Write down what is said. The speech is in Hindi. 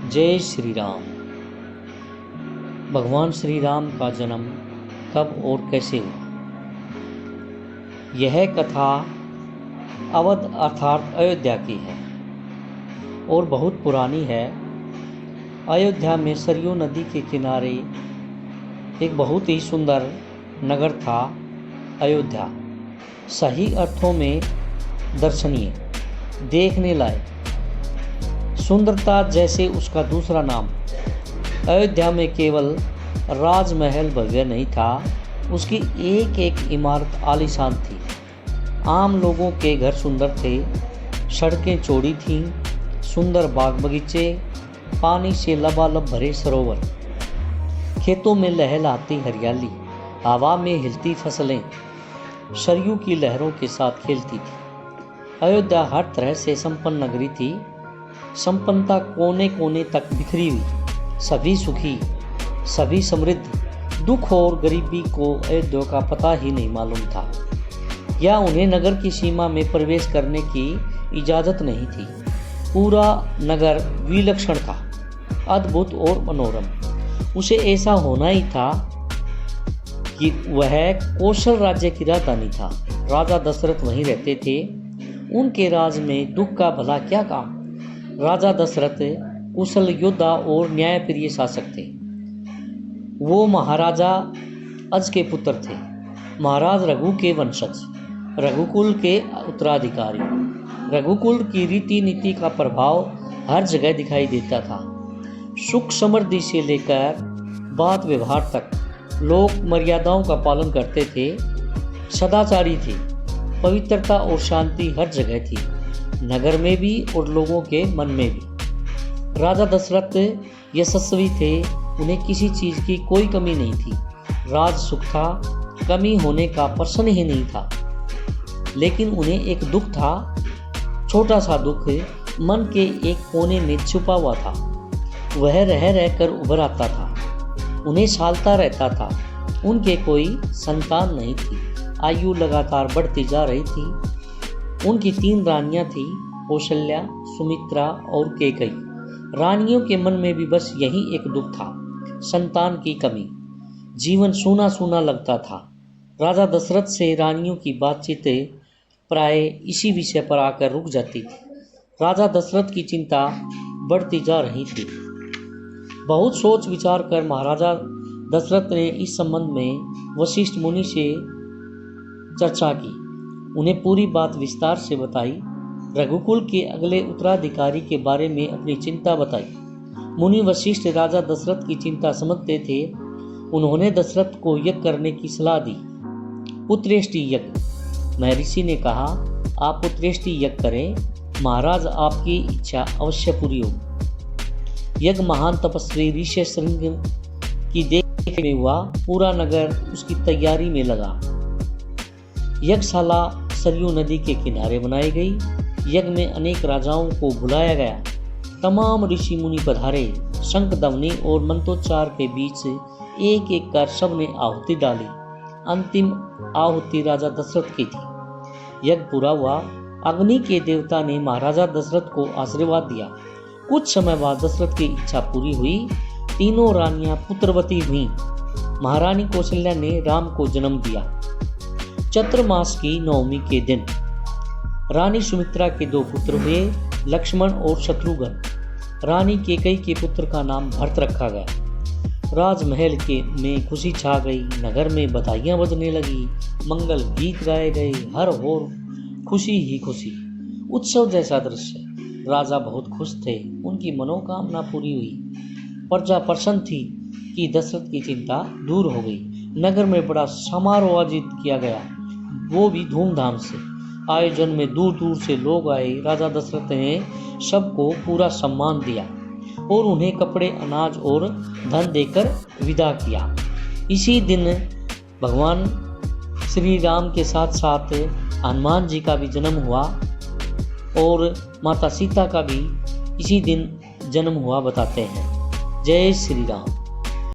जय श्री राम। भगवान श्री राम का जन्म कब और कैसे हुआ? यह कथा अवध अर्थात अयोध्या की है और बहुत पुरानी है। अयोध्या में सरयू नदी के किनारे एक बहुत ही सुंदर नगर था अयोध्या। सही अर्थों में दर्शनीय, देखने लायक, सुंदरता जैसे उसका दूसरा नाम। अयोध्या में केवल राजमहल भव्य नहीं था, उसकी एक एक इमारत आलीशान थी। आम लोगों के घर सुंदर थे, सड़कें चौड़ी थीं, सुंदर बाग बगीचे, पानी से लबालब भरे सरोवर, खेतों में लहलहाती हरियाली, हवा में हिलती फसलें सरयू की लहरों के साथ खेलती थी। अयोध्या हर तरह से संपन्न नगरी थी। संपन्नता कोने कोने तक बिखरी हुई, सभी सुखी, सभी समृद्ध। दुख और गरीबी को अयोध्या का पता ही नहीं मालूम था, या उन्हें नगर की सीमा में प्रवेश करने की इजाज़त नहीं थी। पूरा नगर विलक्षण था, अद्भुत और मनोरम। उसे ऐसा होना ही था कि वह कौशल राज्य की राजधानी था। राजा दशरथ वहीं रहते थे। उनके राज में दुख का भला क्या काम। राजा दशरथ कुशल योद्धा और न्यायप्रिय शासक थे। वो महाराजा अज के पुत्र थे, महाराज रघु के वंशज, रघुकुल के उत्तराधिकारी। रघुकुल की रीति नीति का प्रभाव हर जगह दिखाई देता था। सुख समृद्धि से लेकर बात व्यवहार तक लोग मर्यादाओं का पालन करते थे, सदाचारी थे। पवित्रता और शांति हर जगह थी, नगर में भी और लोगों के मन में भी। राजा दशरथ यशस्वी थे, उन्हें किसी चीज़ की कोई कमी नहीं थी। राज सुख था, कमी होने का प्रश्न ही नहीं था। लेकिन उन्हें एक दुख था, छोटा सा दुख मन के एक कोने में छुपा हुआ था। वह रह रहकर उभर आता था, उन्हें सालता रहता था। उनके कोई संतान नहीं थी, आयु लगातार बढ़ती जा रही थी। उनकी 3 रानियां थीं, कौशल्या, सुमित्रा और कैकेयी। रानियों के मन में भी बस यही एक दुख था, संतान की कमी। जीवन सूना सूना लगता था। राजा दशरथ से रानियों की बातचीत प्राय इसी विषय पर आकर रुक जाती थी। राजा दशरथ की चिंता बढ़ती जा रही थी। बहुत सोच विचार कर महाराजा दशरथ ने इस संबंध में वशिष्ठ मुनि से चर्चा की। उन्हें पूरी बात विस्तार से बताई। रघुकुल के अगले उत्तराधिकारी के बारे में अपनी चिंता बताई। मुनि वशिष्ठ राजा दशरथ की चिंता समझते थे। उन्होंने दशरथ को यज्ञ करने की सलाह दी, पुत्रेष्टि यज्ञ। महर्षि ने कहा, आप पुत्रेष्टि यज्ञ करें, महाराज आपकी इच्छा अवश्य पूरी होगी। यज्ञ महान तपस्वी ऋष्यशृंग की देख में हुआ। पूरा नगर उसकी तैयारी में लगा। यज्ञशाला सरयू नदी के किनारे बनाई गई। यज्ञ में अनेक राजाओं को बुलाया गया। तमाम ऋषि मुनि पधारे। शंख ध्वनि और मंत्रोच्चार के बीच एक एक कर सबने आहुति डाली। अंतिम आहुति राजा दशरथ की थी। यज्ञ पूरा हुआ। अग्नि के देवता ने महाराजा दशरथ को आशीर्वाद दिया। कुछ समय बाद दशरथ की इच्छा पूरी हुई। तीनों रानियां पुत्रवती हुईं। महारानी कौशल्या ने राम को जन्म दिया। चैत्र मास की नवमी के दिन रानी सुमित्रा के 2 पुत्र हुए, लक्ष्मण और शत्रुघ्न। रानी कैकेयी के पुत्र का नाम भरत रखा गया। राजमहल में खुशी छा गई। नगर में बधाइयां बजने लगी, मंगल गीत गाए गए। हर ओर खुशी ही खुशी, उत्सव जैसा दृश्य। राजा बहुत खुश थे, उनकी मनोकामना पूरी हुई। प्रजा प्रसन्न थी कि दशरथ की चिंता दूर हो गई। नगर में बड़ा समारोह आयोजित किया गया, वो भी धूमधाम से। आयोजन में दूर दूर से लोग आए। राजा दशरथ ने सबको पूरा सम्मान दिया और उन्हें कपड़े, अनाज और धन देकर विदा किया। इसी दिन भगवान श्री राम के साथ साथ हनुमान जी का भी जन्म हुआ और माता सीता का भी इसी दिन जन्म हुआ बताते हैं। जय श्री राम।